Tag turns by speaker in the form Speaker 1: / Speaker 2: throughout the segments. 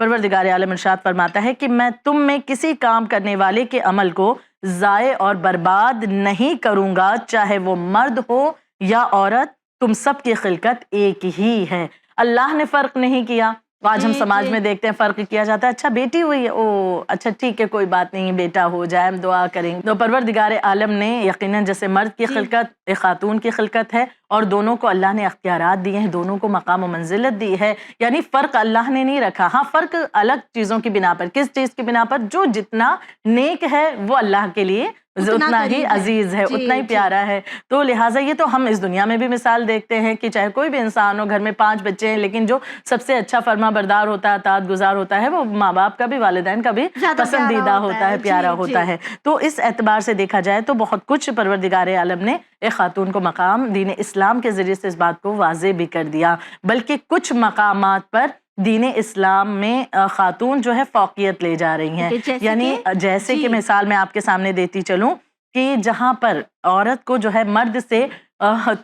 Speaker 1: پروردگار عالم ارشاد فرماتا ہے کہ میں تم میں کسی کام کرنے والے کے عمل کو ضائع اور برباد نہیں کروں گا، چاہے وہ مرد ہو یا عورت، تم سب کی خلقت ایک ہی ہے۔ اللہ نے فرق نہیں کیا۔ آج ہم سماج میں دیکھتے ہیں فرق کیا جاتا ہے، اچھا بیٹی ہوئی ہے، او اچھا ٹھیک ہے کوئی بات نہیں، بیٹا ہو جائے، ہم دعا کریں گے۔ تو پروردگار عالم نے یقیناً جیسے مرد کی خلقت ایک خاتون کی خلقت ہے، اور دونوں کو اللہ نے اختیارات دیے ہیں، دونوں کو مقام و منزلت دی ہے، یعنی فرق اللہ نے نہیں رکھا۔ ہاں فرق الگ چیزوں کی بنا پر، کس چیز کی بنا پر؟ جو جتنا نیک ہے وہ اللہ کے لیے اتنا ہی عزیز ہے، اتنا ہی پیارا ہے۔ تو لہٰذا یہ تو ہم اس دنیا میں بھی مثال دیکھتے ہیں کہ چاہے کوئی بھی انسان ہو، گھر میں 5 بچے ہیں، لیکن جو سب سے اچھا فرما بردار ہوتا ہے، اطاعت گزار ہوتا ہے، وہ ماں باپ کا بھی، والدین کا بھی پسندیدہ ہوتا ہے، پیارا ہوتا ہے۔ تو اس اعتبار سے دیکھا جائے تو بہت کچھ پروردگار عالم نے ایک خاتون کو مقام دین اسلام کے ذریعے سے اس بات کو واضح بھی کر دیا، بلکہ کچھ مقامات پر دین اسلام میں خاتون جو ہے فوقیت لے جا رہی ہیں، یعنی جیسے کہ مثال میں آپ کے سامنے دیتی چلوں کہ جہاں پر عورت کو جو ہے مرد سے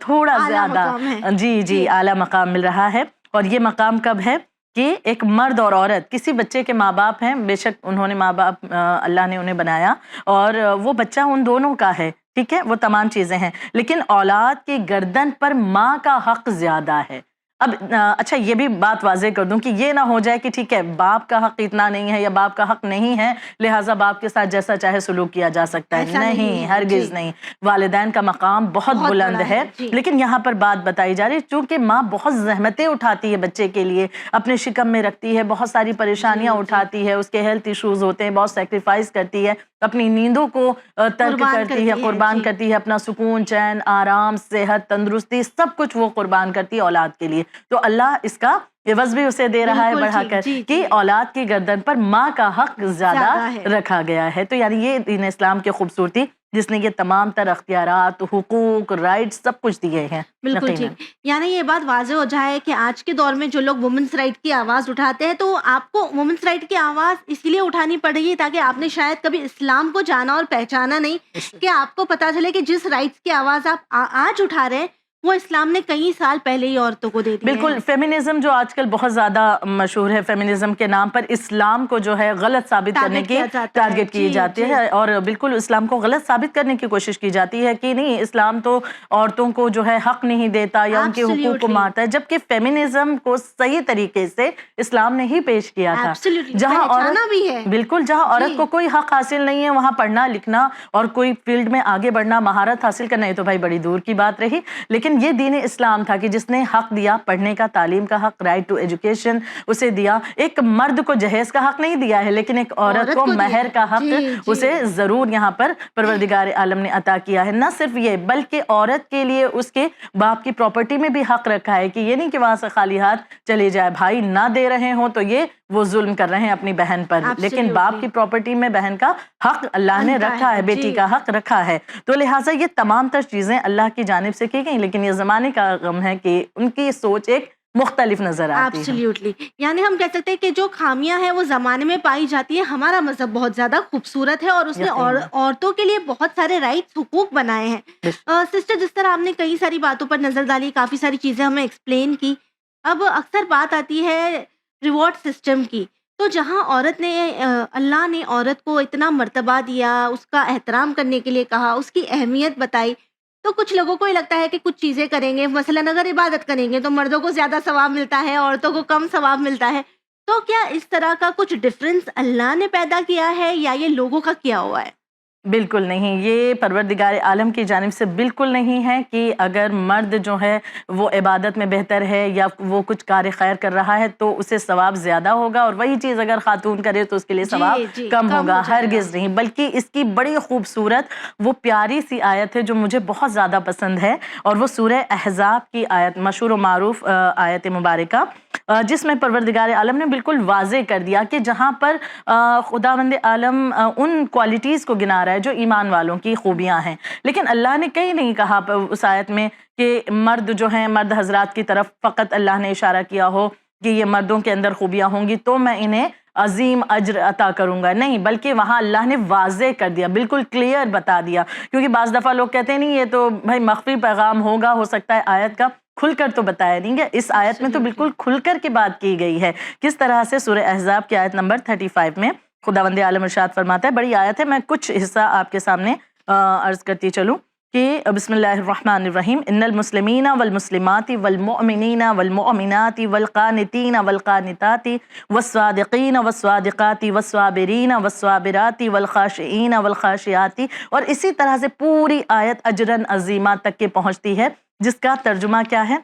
Speaker 1: تھوڑا زیادہ جی اعلیٰ مقام مل رہا ہے، اور یہ مقام کب ہے کہ ایک مرد اور عورت کسی بچے کے ماں باپ ہیں، بے شک انہوں نے ماں باپ اللہ نے انہیں بنایا اور وہ بچہ ان دونوں کا ہے، ٹھیک ہے، وہ تمام چیزیں ہیں، لیکن اولاد کی گردن پر ماں کا حق زیادہ ہے۔ اب اچھا یہ بھی بات واضح کر دوں کہ یہ نہ ہو جائے کہ ٹھیک ہے باپ کا حق اتنا نہیں ہے یا باپ کا حق نہیں ہے لہٰذا باپ کے ساتھ جیسا چاہے سلوک کیا جا سکتا ہے، نہیں، ہرگز نہیں۔ والدین کا مقام بہت بلند ہے، لیکن یہاں پر بات بتائی جا رہی ہے چونکہ ماں بہت زحمتیں اٹھاتی ہے بچے کے لیے، اپنے شکم میں رکھتی ہے، بہت ساری پریشانیاں اٹھاتی ہے، اس کے ہیلتھ ایشوز ہوتے ہیں، بہت سیکریفائز کرتی ہے، اپنی نیندوں کو ترک کرتی ہے، قربان کرتی ہے، اپنا سکون، چین، آرام، صحت، تندرستی سب کچھ وہ قربان کرتی ہے اولاد کے لیے۔ تو اللہ اس کا عوض بھی اسے دے رہا ہے بڑھا کر کہ اولاد کی گردن پر ماں کا حق زیادہ رکھا گیا ہے۔ تو یعنی یہ دین اسلام کی خوبصورتی جس نے یہ تمام تر اختیارات، حقوق، رائٹ سب کچھ دیے ہیں۔
Speaker 2: بالکل ٹھیک، یعنی یہ بات واضح ہو جائے کہ آج کے دور میں جو لوگ وومنس رائٹ کی آواز اٹھاتے ہیں تو آپ کو وومنس رائٹ کی آواز اس لیے اٹھانی پڑ رہی ہے تاکہ آپ نے شاید کبھی اسلام کو جانا اور پہچانا نہیں، کہ آپ کو پتا چلے کہ جس رائٹس کی آواز آپ آج اٹھا رہے ہیں وہ اسلام نے کئی سال پہلے ہی عورتوں کو دے دیا۔
Speaker 1: بالکل، فیمنزم جو آج کل بہت زیادہ مشہور ہے، فیمنزم کے نام پر اسلام کو جو ہے غلط ثابت کرنے کی ٹارگٹ کی جاتی ہے، اور بالکل اسلام کو غلط ثابت کرنے کی کوشش کی جاتی ہے کہ نہیں اسلام تو عورتوں کو جو ہے حق نہیں دیتا یا ان کے حقوق کو مارتا ہے، جبکہ فیمنزم کو صحیح طریقے سے اسلام نے ہی پیش کیا تھا۔ جہاں عورت بھی ہے، بالکل جہاں عورت کو کوئی حق حاصل نہیں ہے وہاں پڑھنا لکھنا اور کوئی فیلڈ میں آگے بڑھنا، مہارت حاصل کرنا، یہ تو بھائی بڑی دور کی بات رہی، لیکن یہ دین اسلام تھا کہ جس نے حق دیا پڑھنے کا، تعلیم کا حق، رائٹ ٹو ایجوکیشن اسے دیا۔ ایک مرد کو جہیز کا حق نہیں دیا ہے لیکن ایک عورت کو مہر کا حق اسے ضرور یہاں پر پروردگار عالم نے عطا کیا ہے۔ نہ صرف یہ بلکہ عورت کے لیے اس کے باپ کی پراپرٹی میں بھی حق رکھا ہے کہ یہ نہیں کہ وہاں سے خالی ہاتھ چلے جائے، بھائی نہ دے رہے ہوں تو یہ وہ ظلم کر رہے ہیں اپنی بہن پر، لیکن باپ کی پراپرٹی میں بہن کا حق اللہ نے رکھا ہے، بیٹی کا حق رکھا ہے۔ تو لہٰذا یہ تمام تر چیزیں اللہ کی جانب سے کی گئیں، لیکن یہ زمانے کا غم ہے کہ ان کی سوچ ایک مختلف نظر آتی ہے۔
Speaker 2: ایبسلیوٹلی، یعنی ہم کہہ سکتے ہیں کہ جو خامیاں ہیں وہ زمانے میں پائی جاتی ہیں، ہمارا مذہب بہت زیادہ خوبصورت ہے اور اس نے عورتوں کے لیے بہت سارے رائٹس، حقوق بنائے ہیں۔ سسٹر جس طرح آپ نے کئی ساری باتوں پر نظر ڈالی، کافی ساری چیزیں ہمیں ایکسپلین کی، اب اکثر بات آتی ہے ریوارڈ سسٹم کی، تو جہاں عورت نے اللہ نے عورت کو اتنا مرتبہ دیا، اس کا احترام کرنے کے لیے کہا، اس کی اہمیت بتائی، تو کچھ لوگوں کو یہ لگتا ہے کہ کچھ چیزیں کریں گے، مثلاً اگر عبادت کریں گے تو مردوں کو زیادہ ثواب ملتا ہے، عورتوں کو کم ثواب ملتا ہے، تو کیا اس طرح کا کچھ ڈفرینس اللہ نے پیدا کیا ہے یا یہ لوگوں کا کیا ہوا ہے؟
Speaker 1: بالکل نہیں، یہ پروردگار عالم کی جانب سے بالکل نہیں ہے کہ اگر مرد جو ہے وہ عبادت میں بہتر ہے یا وہ کچھ کار خیر کر رہا ہے تو اسے ثواب زیادہ ہوگا، اور وہی چیز اگر خاتون کرے تو اس کے لیے ثواب کم ہوگا، ہرگز نہیں۔ بلکہ اس کی بڑی خوبصورت وہ پیاری سی آیت ہے جو مجھے بہت زیادہ پسند ہے، اور وہ سورہ احزاب کی آیت، مشہور و معروف آیت مبارکہ، جس میں پروردگار عالم نے بالکل واضح کر دیا کہ جہاں پر خداوند عالم ان کوالٹیز کو گنا رہا ہے جو ایمان والوں کی خوبیاں ہیں، لیکن اللہ نے کہیں نہیں کہا اس آیت میں کہ مرد جو ہیں، مرد حضرات کی طرف فقط اللہ نے اشارہ کیا ہو کہ یہ مردوں کے اندر خوبیاں ہوں گی تو میں انہیں عظیم اجر عطا کروں گا، نہیں، بلکہ وہاں اللہ نے واضح کر دیا، بالکل کلیئر بتا دیا، کیونکہ بعض دفعہ لوگ کہتے ہیں نہیں یہ تو بھائی مخفی پیغام ہوگا، ہو سکتا ہے آیت کا، کھل کر تو بتایا نہیں گیا. اس آیت میں تو بالکل کھل کر کے بات کی گئی ہے. کس طرح سے سورہ احزاب کی آیت نمبر 35 میں خداوند عالم ارشاد فرماتا ہے, بڑی آیت ہے, میں کچھ حصہ آپ کے سامنے عرض کرتی چلوں کہ بسم اللہ الرحمن الرحیم, ان المسلمین والمسلمات والمؤمنین والمؤمنات والقانتین والقانتات والصادقین والصادقات والصابرین والصابرات والخاشعین والخاشعات, اور اسی طرح سے پوری آیت اجرن عظیمہ تک کے پہنچتی ہے, جس کا ترجمہ کیا ہے؟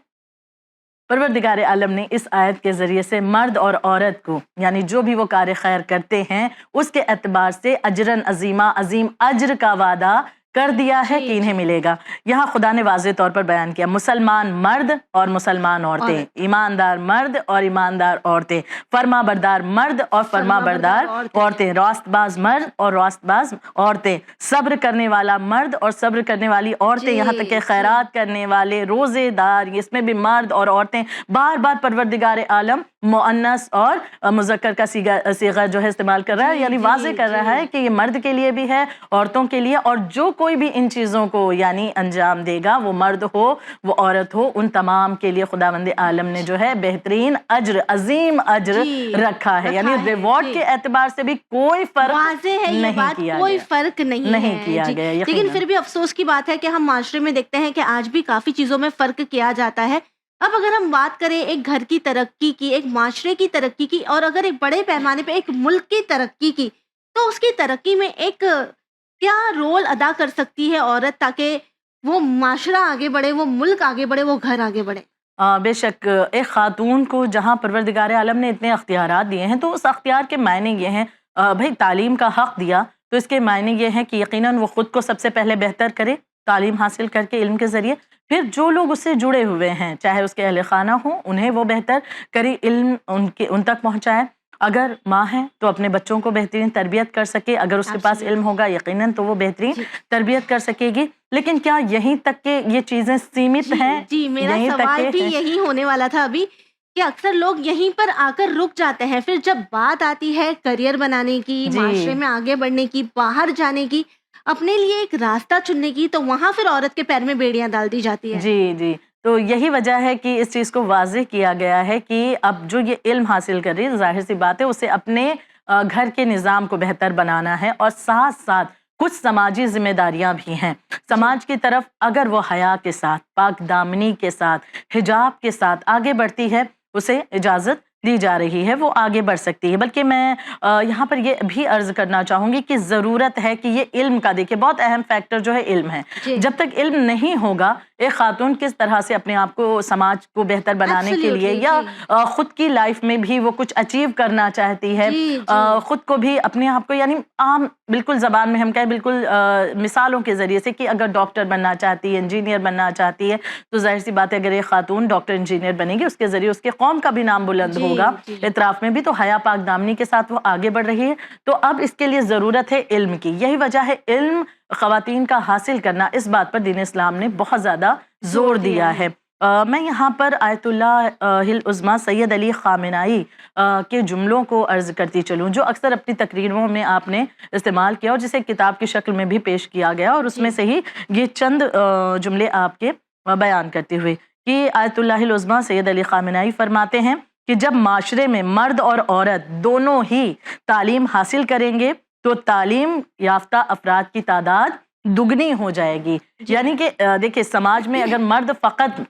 Speaker 1: پروردگار عالم نے اس آیت کے ذریعے سے مرد اور عورت کو, یعنی جو بھی وہ کار خیر کرتے ہیں, اس کے اعتبار سے اجرن عظیمہ, عظیم اجر کا وعدہ کر دیا ہے کہ انہیں ملے گا. یہاں خدا نے واضح طور پر بیان کیا, مسلمان مرد اور مسلمان عورتیں, ایماندار مرد اور ایماندار عورتیں, فرما بردار مرد اور فرما بردار عورتیں, راست باز مرد اور راست باز عورتیں, صبر کرنے والا مرد اور صبر کرنے والی عورتیں, یہاں تک کہ خیرات کرنے والے, روزے دار, اس میں بھی مرد اور عورتیں. بار بار پروردگار عالم مؤنث اور مذکر کا صیغہ جو ہے استعمال کر رہا ہے, یعنی واضح کر رہا ہے کہ یہ مرد کے لیے بھی ہے, عورتوں کے لیے, اور جو کوئی بھی ان چیزوں کو یعنی انجام دے گا, وہ مرد ہو وہ عورت ہو, ان تمام کے لیے خداوند عالم نے جو ہے بہترین اجر, عظیم اجر رکھا ہے. یعنی ریوارڈ کے اعتبار سے بھی کوئی فرق نہیں کیا,
Speaker 2: کوئی فرق نہیں
Speaker 1: کیا گیا.
Speaker 2: لیکن پھر بھی افسوس کی بات ہے کہ ہم معاشرے میں دیکھتے ہیں کہ آج بھی کافی چیزوں میں فرق کیا جاتا ہے. اب اگر ہم بات کریں ایک گھر کی ترقی کی, ایک معاشرے کی ترقی کی, اور اگر ایک بڑے پیمانے پہ ایک ملک کی ترقی کی, تو اس کی ترقی میں ایک کیا رول ادا کر سکتی ہے عورت, تاکہ وہ معاشرہ آگے بڑھے, وہ ملک آگے بڑھے, وہ گھر آگے بڑھے؟
Speaker 1: بے شک ایک خاتون کو جہاں پروردگار عالم نے اتنے اختیارات دیے ہیں, تو اس اختیار کے معنی یہ ہیں, بھئی تعلیم کا حق دیا تو اس کے معنی یہ ہیں کہ یقیناً وہ خود کو سب سے پہلے بہتر کرے تعلیم حاصل کر کے, علم کے ذریعے, پھر جو لوگ اس سے جڑے ہوئے ہیں چاہے اس کے اہل خانہ ہوں, انہیں وہ بہتر کرے, علم ان تک پہنچائے. اگر ماں ہے تو اپنے بچوں کو بہترین تربیت کر سکے, اگر اس کے پاس علم ہوگا یقیناً تو وہ بہترین تربیت کر سکے گی. لیکن کیا یہیں تک کہ یہ چیزیں سیمت ہیں؟
Speaker 2: جی میرا سوال بھی یہی ہونے والا تھا ابھی, کہ اکثر لوگ یہیں پر آ کر رک جاتے ہیں, پھر جب بات آتی ہے کریئر بنانے کی, معاشرے میں آگے بڑھنے کی, باہر جانے کی, اپنے لیے ایک راستہ چننے کی, تو وہاں پھر عورت کے پیر میں بیڑیاں ڈال دی جاتی ہے.
Speaker 1: جی تو یہی وجہ ہے کہ اس چیز کو واضح کیا گیا ہے کہ اب جو یہ علم حاصل کر رہی ہے, ظاہر سی بات ہے اسے اپنے گھر کے نظام کو بہتر بنانا ہے, اور ساتھ ساتھ کچھ سماجی ذمہ داریاں بھی ہیں. سماج کی طرف اگر وہ حیا کے ساتھ, پاک دامنی کے ساتھ, حجاب کے ساتھ آگے بڑھتی ہے, اسے اجازت دی جا رہی ہے, وہ آگے بڑھ سکتی ہے. بلکہ میں یہاں پر یہ بھی عرض کرنا چاہوں گی کہ ضرورت ہے کہ یہ علم کا, دیکھیں بہت اہم فیکٹر جو ہے علم ہے. جب تک علم نہیں ہوگا, ایک خاتون کس طرح سے اپنے آپ کو, سماج کو بہتر بنانے کے لیے, یا خود کی لائف میں بھی وہ کچھ اچیو کرنا چاہتی ہے, خود کو بھی, اپنے آپ کو, یعنی عام بالکل زبان میں ہم کہیں بالکل مثالوں کے ذریعے سے, کہ اگر ڈاکٹر بننا چاہتی ہے, انجینئر بننا چاہتی ہے, تو ظاہر سی بات ہے اگر ایک خاتون ڈاکٹر انجینئر بنے گی, اس کے ذریعے اس کے قوم کا بھی نام بلند ہوگا, اطراف میں بھی. تو حیا پاک دامنی کے ساتھ وہ آگے بڑھ رہی ہے. تو اب اس کے لیے ضرورت ہے علم کی. یہی وجہ ہے علم خواتین کا حاصل کرنا, اس بات پر دین اسلام نے بہت زیادہ زور دیا ہے. میں یہاں پر آیت اللہ العظمیٰ سید علی خامنائی کے جملوں کو عرض کرتی چلوں, جو اکثر اپنی تقریروں میں آپ نے استعمال کیا, اور جسے کتاب کی شکل میں بھی پیش کیا گیا, اور اس میں سے ہی یہ چند جملے آپ کے بیان کرتے ہوئے, کہ آیت اللہ العظمیٰ سید علی خامنائی فرماتے ہیں کہ جب معاشرے میں مرد اور عورت دونوں ہی تعلیم حاصل کریں گے, تو تعلیم یافتہ افراد کی تعداد دگنی ہو جائے گی. یعنی کہ دیکھیں, سماج میں اگر مرد فقط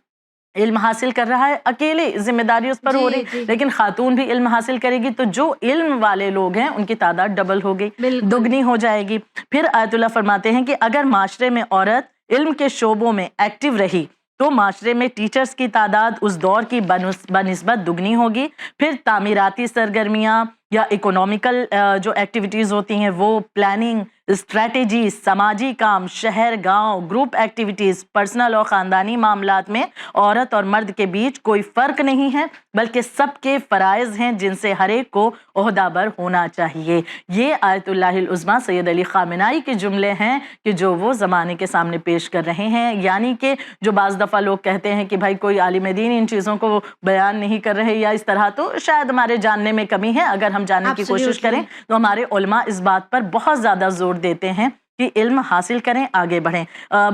Speaker 1: علم حاصل کر رہا ہے, اکیلے ذمہ داری اس پر ہو رہی, لیکن خاتون بھی علم حاصل کرے گی, تو جو علم والے لوگ ہیں ان کی تعداد ڈبل ہو گئی, دگنی ہو جائے گی. پھر آیت اللہ فرماتے ہیں کہ اگر معاشرے میں عورت علم کے شعبوں میں ایکٹیو رہی, تو معاشرے میں ٹیچرز کی تعداد اس دور کی بنسبت دگنی ہوگی. پھر تعمیراتی سرگرمیاں یا اکنامیکل جو ایکٹیویٹیز ہوتی ہیں, وہ پلاننگ, اسٹریٹجی, سماجی کام, شہر گاؤں, گروپ ایکٹیویٹیز, پرسنل اور خاندانی معاملات میں عورت اور مرد کے بیچ کوئی فرق نہیں ہے, بلکہ سب کے فرائض ہیں جن سے ہر ایک کو عہدہ بر ہونا چاہیے. یہ آیت اللہ العظمیٰ سید علی خامنائی کے جملے ہیں کہ جو وہ زمانے کے سامنے پیش کر رہے ہیں. یعنی کہ جو بعض دفعہ لوگ کہتے ہیں کہ بھائی کوئی عالم دین ان چیزوں کو بیان نہیں کر رہے یا اس طرح, تو شاید ہمارے جاننے میں کمی ہے. اگر ہم جاننے کی کوشش کریں تو ہمارے علماء اس بات پر بہت زیادہ زور دیتے ہیں کہ علم حاصل کریں، آگے بڑھیں۔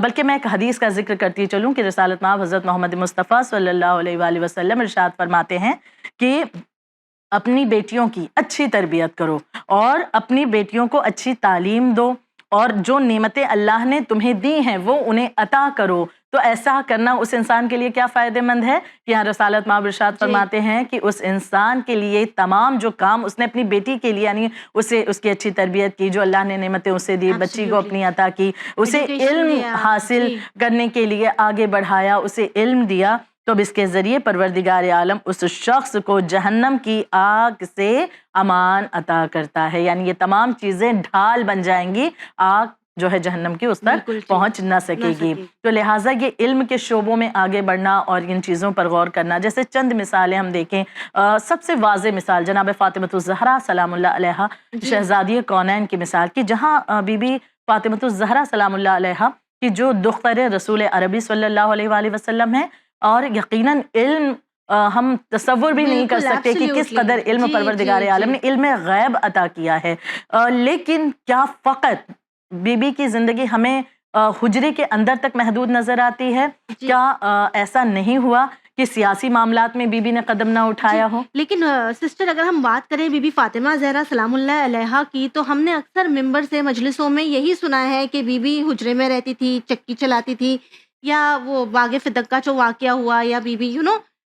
Speaker 1: بلکہ میں ایک حدیث کا ذکر کرتی چلوں کہ رسالت مآب حضرت محمد مصطفیٰ صلی اللہ علیہ وآلہ وسلم ارشاد فرماتے ہیں کہ اپنی بیٹیوں کی اچھی تربیت کرو اور اپنی بیٹیوں کو اچھی تعلیم دو، اور جو نعمتیں اللہ نے تمہیں دی ہیں وہ انہیں عطا کرو۔ تو ایسا کرنا اس انسان کے لیے کیا فائدہ مند ہے کہ یہاں رسالت مآب ارشاد فرماتے ہیں کہ اس انسان کے لیے تمام جو کام اس نے اپنی بیٹی کے لیے، یعنی اسے اس کی اچھی تربیت کی، جو اللہ نے نعمتیں اسے دی، بچی کو اپنی عطا کی، اسے علم حاصل کرنے کے لیے آگے بڑھایا، اسے علم دیا، تو اب اس کے ذریعے پروردگار عالم اس شخص کو جہنم کی آگ سے امان عطا کرتا ہے، یعنی یہ تمام چیزیں ڈھال بن جائیں گی، آگ جو ہے جہنم کی اس تک پہنچ نہ سکے گی۔ تو لہٰذا یہ علم کے شعبوں میں آگے بڑھنا اور ان چیزوں پر غور کرنا، جیسے چند مثالیں ہم دیکھیں، سب سے واضح مثال جناب فاطمۃ الزہرا سلام اللہ علیہا، شہزادی کونین کی مثال، کہ جہاں بی بی فاطمۃ الزہرا سلام اللہ علیہا کی جو دختر رسول عربی صلی اللہ علیہ وآلہ وسلم ہے، اور یقیناً علم ہم تصور بھی نہیں کر سکتے کہ کس قدر علم پروردگار عالم نے علم غیب عطا کیا ہے، لیکن کیا فقط بی بی کی زندگی ہمیں حجرے کے اندر تک محدود نظر آتی ہے؟ کیا ایسا نہیں ہوا کہ سیاسی معاملات میں بی بی نے قدم نہ اٹھایا ہو؟
Speaker 2: لیکن سسٹر اگر ہم بات کریں بی بی فاطمہ زہرا سلام اللہ علیہا کی، تو ہم نے اکثر ممبر سے مجلسوں میں یہی سنا ہے کہ بی بی حجرے میں رہتی تھی، چکی چلاتی تھی، یا وہ باغ فدق کا جو واقعہ ہوا، یا بی بی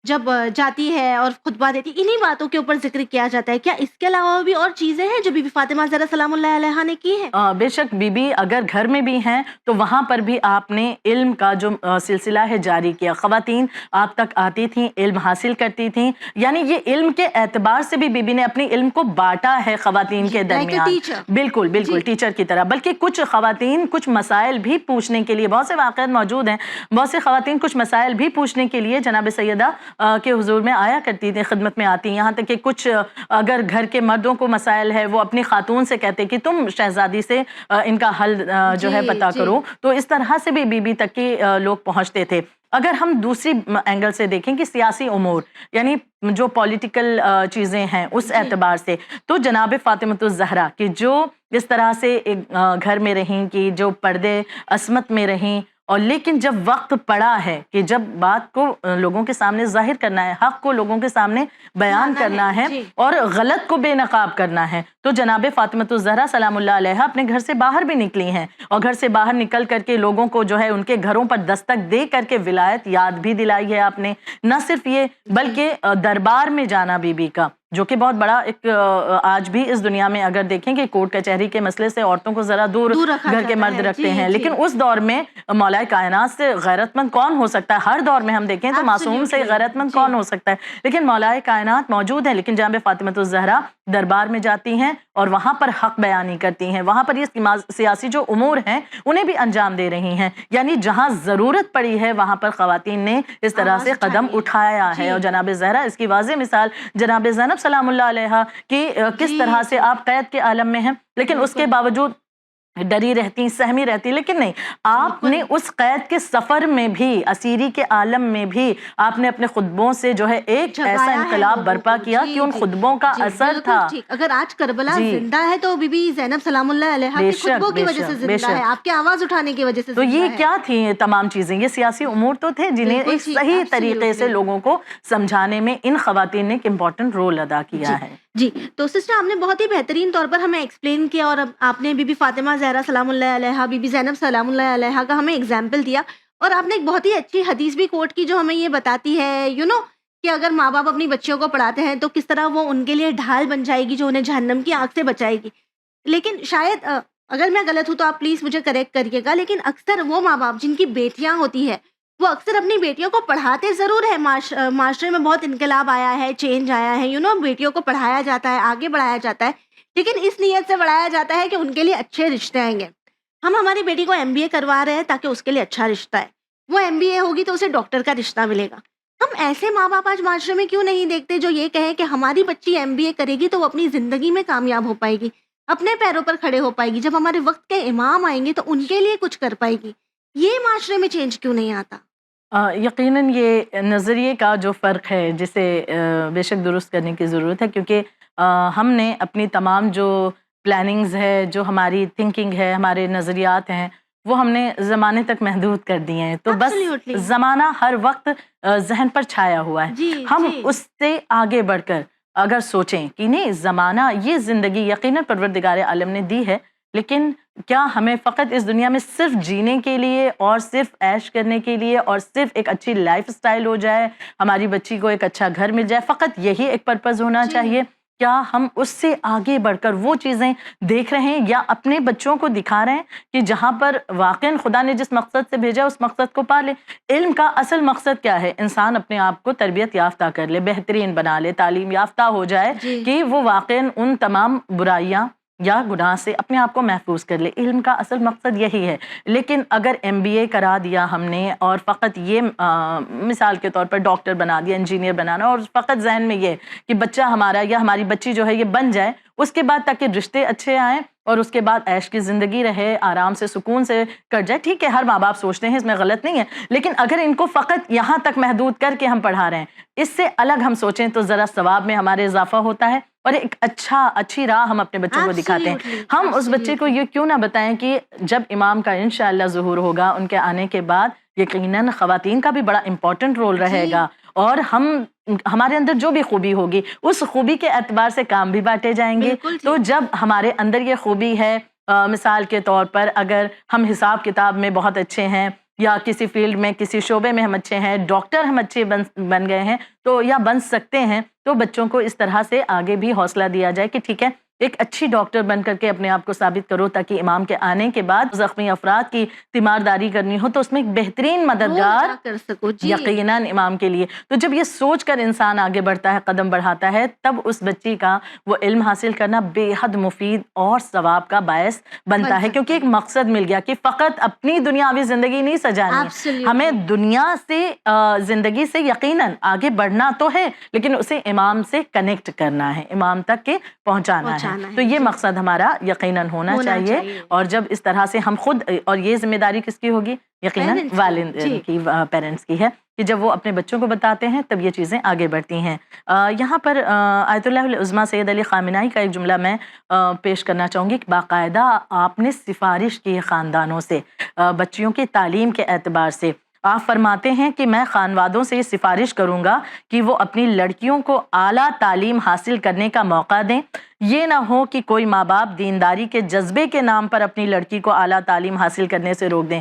Speaker 2: جب جاتی ہے اور خطبہ دیتی، انہی باتوں کے اوپر ذکر کیا جاتا ہے۔ کیا اس کے علاوہ بھی اور چیزیں ہیں جو بی بی فاطمہ زہرا سلام اللہ علیہا نے کی ہیں؟
Speaker 1: بے شک بی بی اگر گھر میں بھی ہیں تو وہاں پر بھی آپ نے علم کا جو سلسلہ ہے جاری کیا، خواتین آپ تک آتی تھیں، علم حاصل کرتی تھیں، یعنی یہ علم کے اعتبار سے بھی بی بی نے اپنی علم کو بانٹا ہے خواتین کے درمیان، بالکل بالکل ٹیچر کی طرح۔ بلکہ کچھ خواتین کچھ مسائل بھی پوچھنے کے لیے، بہت سے واقعات موجود ہیں، بہت سے خواتین کچھ مسائل بھی پوچھنے کے لیے جناب سیدہ کے حضور میں آیا کرتی تھی، خدمت میں آتی، یہاں تک کہ کچھ اگر گھر کے مردوں کو مسائل ہے وہ اپنی خاتون سے کہتے کہ تم شہزادی سے ان کا حل جو ہے پتا کرو، تو اس طرح سے بھی بی بی تک کے لوگ پہنچتے تھے۔ اگر ہم دوسری اینگل سے دیکھیں کہ سیاسی امور، یعنی جو پولیٹیکل چیزیں ہیں اس اعتبار سے، تو جناب فاطمۃ الزہرا کہ جو اس طرح سے ایک گھر میں رہیں، کہ جو پردے عصمت میں رہیں، اور لیکن جب وقت پڑا ہے کہ جب بات کو لوگوں کے سامنے ظاہر کرنا ہے، حق کو لوگوں کے سامنے بیان کرنا ہے اور غلط کو بے نقاب کرنا ہے، تو جناب فاطمۃ الزہرا سلام اللہ علیہا اپنے گھر سے باہر بھی نکلی ہیں، اور گھر سے باہر نکل کر کے لوگوں کو جو ہے ان کے گھروں پر دستک دے کر کے ولایت یاد بھی دلائی ہے آپ نے۔ نہ صرف یہ بلکہ دربار میں جانا بی بی کا، جو کہ بہت بڑا ایک آج بھی اس دنیا میں اگر دیکھیں کہ کورٹ کچہری کے مسئلے سے عورتوں کو ذرا دور گھر کے مرد رکھتے ہیں، لیکن اس دور میں مولا کائنات سے غیرت مند کون ہو سکتا ہے؟ ہر دور میں ہم دیکھیں تو معصوم سے غیرت مند کون ہو سکتا ہے؟ لیکن مولا کائنات موجود ہے، لیکن جناب فاطمۃ الزہرا دربار میں جاتی ہیں اور وہاں پر حق بیانی کرتی ہیں، وہاں پر یہ سیاسی جو امور ہیں انہیں بھی انجام دے رہی ہیں، یعنی جہاں ضرورت پڑی ہے وہاں پر خواتین نے اس طرح سے قدم اٹھایا ہے۔ اور جناب زہرا اس کی واضح مثال جناب زینب سلام اللہ علیہا کہ کس طرح سے آپ قید کے عالم میں ہیں، لیکن اس کے باوجود ڈری رہتی، سہمی رہتی، لیکن نہیں، آپ نے اس قید کے سفر میں بھی، اسیری کے عالم میں بھی آپ نے اپنے خطبوں سے جو ہے ایک ایسا انقلاب برپا کیا کہ ان خطبوں کا اثر تھا۔
Speaker 2: اگر آج کربلا زندہ ہے تو بی بی زینب سلام اللہ علیہا کے خطبوں کی وجہ سے زندہ ہے، آپ کی آواز اٹھانے کی وجہ سے زندہ ہے۔
Speaker 1: تو یہ کیا تھی یہ تمام چیزیں؟ یہ سیاسی امور تو تھے جنہیں ایک صحیح طریقے سے لوگوں کو سمجھانے میں ان خواتین نے ایک امپورٹنٹ رول ادا کیا ہے۔
Speaker 2: جی، تو سسٹر آپ نے بہت ہی بہترین طور پر ہمیں ایکسپلین کیا، اور آپ نے بی بی فاطمہ زہرا سلام اللہ علیہا، بی بی زینب سلام اللہ علیہا کا ہمیں اگزامپل دیا، اور آپ نے ایک بہت ہی اچھی حدیث بھی کوٹ کی جو ہمیں یہ بتاتی ہے کہ اگر ماں باپ اپنی بچیوں کو پڑھاتے ہیں تو کس طرح وہ ان کے لیے ڈھال بن جائے گی جو انہیں جہنم کی آگ سے بچائے گی۔ لیکن شاید اگر میں غلط ہوں تو آپ پلیز مجھے کریکٹ کریے گا، لیکن اکثر وہ ماں باپ جن کی بیٹیاں ہوتی ہے وہ اکثر اپنی بیٹیوں کو پڑھاتے ضرور ہے، معاشرے میں بہت انقلاب آیا ہے، چینج آیا ہے، بیٹیوں کو پڑھایا جاتا ہے، آگے بڑھایا جاتا ہے، لیکن اس نیت سے بڑھایا جاتا ہے کہ ان کے لیے اچھے رشتے آئیں گے۔ ہم ہماری بیٹی کو MBA کروا رہے ہیں تاکہ اس کے لیے اچھا رشتہ ہے، وہ MBA ہوگی تو اسے ڈاکٹر کا رشتہ ملے گا۔ ہم ایسے ماں باپ آج معاشرے میں کیوں نہیں دیکھتے جو یہ کہیں کہ ہماری بچی MBA کرے گی تو وہ اپنی زندگی میں کامیاب ہو پائے گی، اپنے پیروں پر کھڑے ہو پائے گی، جب ہمارے وقت کے امام آئیں گے تو ان کے لیے کچھ کر پائے گی۔ یہ معاشرے میں چینج کیوں نہیں آتا؟
Speaker 1: یقیناً یہ نظریے کا جو فرق ہے جسے بے شک درست کرنے کی ضرورت ہے، کیونکہ ہم نے اپنی تمام جو پلاننگز ہے، جو ہماری تھنکنگ ہے، ہمارے نظریات ہیں، وہ ہم نے زمانے تک محدود کر دیے ہیں. تو بس
Speaker 2: Absolutely.
Speaker 1: زمانہ ہر وقت ذہن پر چھایا ہوا ہے.
Speaker 2: جی
Speaker 1: ہم
Speaker 2: جی
Speaker 1: اس سے آگے بڑھ کر اگر سوچیں کہ نہیں، زمانہ یہ زندگی یقیناً پروردگار عالم نے دی ہے، لیکن کیا ہمیں فقط اس دنیا میں صرف جینے کے لیے اور صرف عیش کرنے کے لیے اور صرف ایک اچھی لائف سٹائل ہو جائے، ہماری بچی کو ایک اچھا گھر مل جائے، فقط یہی ایک پرپز ہونا
Speaker 2: جی
Speaker 1: چاہیے؟ کیا ہم اس سے آگے بڑھ کر وہ چیزیں دیکھ رہے ہیں یا اپنے بچوں کو دکھا رہے ہیں کہ جہاں پر واقعاً خدا نے جس مقصد سے بھیجا اس مقصد کو پا لے؟ علم کا اصل مقصد کیا ہے؟ انسان اپنے آپ کو تربیت یافتہ کر لے، بہترین بنا لے، تعلیم یافتہ ہو جائے
Speaker 2: جی
Speaker 1: کہ وہ واقعاً ان تمام برائیاں یا گناہ سے اپنے آپ کو محفوظ کر لے. علم کا اصل مقصد یہی ہے. لیکن اگر MBA کرا دیا ہم نے اور فقط یہ مثال کے طور پر ڈاکٹر بنا دیا، انجینئر بنانا، اور فقط ذہن میں یہ کہ بچہ ہمارا یا ہماری بچی جو ہے یہ بن جائے، اس کے بعد تاکہ رشتے اچھے آئیں اور اس کے بعد عیش کی زندگی رہے، آرام سے سکون سے کٹ جائے. ٹھیک ہے، ہر ماں باپ سوچتے ہیں، اس میں غلط نہیں ہے، لیکن اگر ان کو فقط یہاں تک محدود کر کے ہم پڑھا رہے ہیں، اس سے الگ ہم سوچیں تو ذرا ثواب میں ہمارے اضافہ ہوتا ہے اور ایک اچھی راہ ہم اپنے بچوں کو دکھاتے ہیں.
Speaker 2: Absolutely,
Speaker 1: ہم اس بچے کو
Speaker 2: absolutely.
Speaker 1: یہ کیوں نہ بتائیں کہ جب امام کا انشاءاللہ ظہور ہوگا، ان کے آنے کے بعد یقیناً خواتین کا بھی بڑا امپورٹنٹ رول رہے
Speaker 2: جی
Speaker 1: گا، اور ہمارے اندر جو بھی خوبی ہوگی اس خوبی کے اعتبار سے کام بھی بانٹے جائیں گے.
Speaker 2: بالکل
Speaker 1: تو
Speaker 2: ٹھیک.
Speaker 1: جب ہمارے اندر یہ خوبی ہے، مثال کے طور پر اگر ہم حساب کتاب میں بہت اچھے ہیں یا کسی فیلڈ میں کسی شعبے میں ہم اچھے ہیں، ڈاکٹر ہم اچھے بن گئے ہیں تو یا بن سکتے ہیں، تو بچوں کو اس طرح سے آگے بھی حوصلہ دیا جائے کہ ٹھیک ہے، ایک اچھی ڈاکٹر بن کر کے اپنے آپ کو ثابت کرو تاکہ امام کے آنے کے بعد زخمی افراد کی تیمارداری کرنی ہو تو اس میں ایک بہترین مددگار
Speaker 2: رول ادا کر سکو. جی
Speaker 1: یقیناً امام کے لیے. تو جب یہ سوچ کر انسان آگے بڑھتا ہے، قدم بڑھاتا ہے، تب اس بچی کا وہ علم حاصل کرنا بے حد مفید اور ثواب کا باعث بنتا ہے، کیونکہ ایک مقصد مل گیا کہ فقط اپنی دنیاوی زندگی نہیں سجانی ہے،
Speaker 2: Absolutely.
Speaker 1: ہمیں دنیا سے زندگی سے یقیناً آگے بڑھنا تو ہے، لیکن اسے امام سے کنیکٹ کرنا ہے، امام تک کے پہنچانا ہے. تو یہ
Speaker 2: جی
Speaker 1: مقصد ہمارا یقیناً ہونا چاہیے. اور جب اس طرح سے ہم خود، اور یہ ذمہ داری کس کی ہوگی؟ یقیناً
Speaker 2: Parents کی.
Speaker 1: والد
Speaker 2: جی
Speaker 1: کی، پیرنٹس کی ہے کہ جب وہ اپنے بچوں کو بتاتے ہیں تب یہ چیزیں آگے بڑھتی ہیں. یہاں پر آیت اللہ العظمیٰ سید علی خامنائی کا ایک جملہ میں پیش کرنا چاہوں گی کہ باقاعدہ آپ نے سفارش کی خاندانوں سے بچیوں کی تعلیم کے اعتبار سے. آپ فرماتے ہیں کہ میں خانوادوں سے یہ سفارش کروں گا کہ وہ اپنی لڑکیوں کو اعلیٰ تعلیم حاصل کرنے کا موقع دیں. یہ نہ ہو کہ کوئی ماں باپ دینداری کے جذبے کے نام پر اپنی لڑکی کو اعلیٰ تعلیم حاصل کرنے سے روک دیں.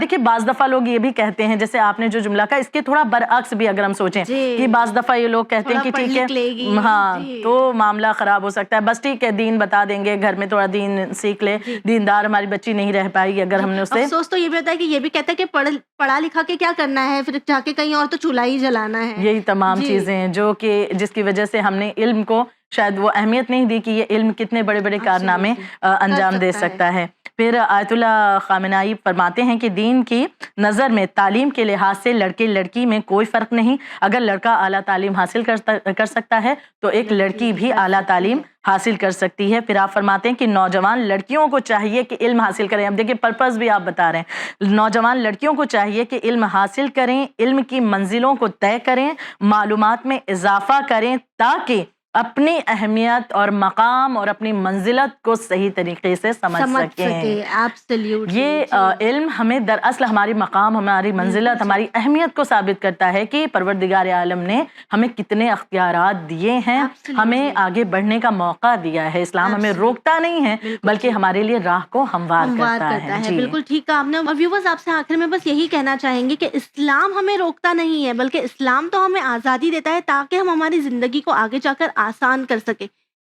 Speaker 1: دیکھیں، بعض دفعہ لوگ یہ بھی کہتے ہیں، جیسے آپ نے جو جملہ کہا، اس کے تھوڑا برعکس بھی اگر ہم سوچیں کہ بعض دفعہ یہ لوگ کہتے ہیں کہ ٹھیک ہے، ہاں تو معاملہ خراب ہو سکتا ہے، بس ٹھیک ہے دین بتا دیں گے، گھر میں تھوڑا دین سیکھ لے، دیندار ہماری بچی نہیں رہ پائے گی اگر ہم نے اسے.
Speaker 2: افسوس تو یہ بھی ہوتا ہے کہ یہ بھی کہتا ہے کہ پڑھا لکھا کے کیا کرنا ہے، پھر جا کے کہیں اور تو چولہا ہی جلانا ہے.
Speaker 1: یہی تمام چیزیں ہیں جو کہ جس کی وجہ سے ہم نے علم کو شاید وہ اہمیت نہیں دی کہ یہ علم کتنے بڑے بڑے کارنامے انجام دے سکتا ہے. پھر آیت اللہ خامنائی فرماتے ہیں کہ دین کی نظر میں تعلیم کے لحاظ سے لڑکے لڑکی میں کوئی فرق نہیں. اگر لڑکا اعلیٰ تعلیم حاصل کر سکتا ہے تو ایک لڑکی بھی اعلیٰ تعلیم حاصل کر سکتی ہے. پھر آپ فرماتے ہیں کہ نوجوان لڑکیوں کو چاہیے کہ علم حاصل کریں. اب دیکھیں پرپز بھی آپ بتا رہے ہیں، نوجوان لڑکیوں کو چاہیے کہ علم حاصل کریں، علم کی منزلوں کو طے کریں، معلومات میں اضافہ کریں تاکہ اپنی اہمیت اور مقام اور اپنی منزلت کو صحیح طریقے سے سمجھ سکیں. یہ علم ہمیں دراصل ہماری مقام، ہماری منزلت، ہماری اہمیت کو ثابت کرتا ہے کہ پروردگار عالم نے ہمیں کتنے اختیارات دیے ہیں، ہمیں آگے بڑھنے کا موقع دیا ہے. اسلام ہمیں روکتا نہیں ہے بلکہ ہمارے لیے راہ کو ہموار کرتا ہے.
Speaker 2: بالکل ٹھیک کہا آپ نے. اور ویورز، آپ سے آخر میں بس یہی کہنا چاہیں گے کہ اسلام ہمیں روکتا نہیں ہے بلکہ اسلام تو ہمیں آزادی دیتا ہے تاکہ ہم ہماری زندگی کو آگے جا کر آسان کر سکے.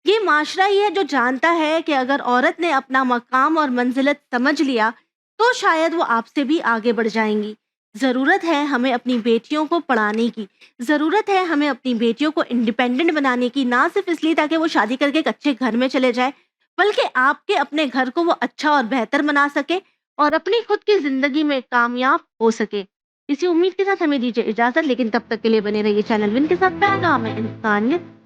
Speaker 2: یہ معاشرہ ہی ہے جو جانتا ہے کہ اگر عورت نے اپنا مقام اور منزلت سمجھ لیا تو شاید وہ آپ سے بھی آگے بڑھ جائیں گی. ضرورت ہے ہمیں اپنی بیٹیوں کو پڑھانے کی، ضرورت ہے ہمیں اپنی بیٹیوں کو انڈیپینڈنٹ بنانے کی، نہ صرف اس لیے تاکہ وہ شادی کر کے ایک اچھے گھر میں چلے جائے، بلکہ آپ کے اپنے گھر کو وہ اچھا اور بہتر بنا سکے اور اپنی خود کی زندگی میں کامیاب ہو سکے. اسی امید کے ساتھ ہمیں دیجیے اجازت، لیکن تب تک کے لیے بنے رہیے چینل ون کے ساتھ. پیغام انسانیت.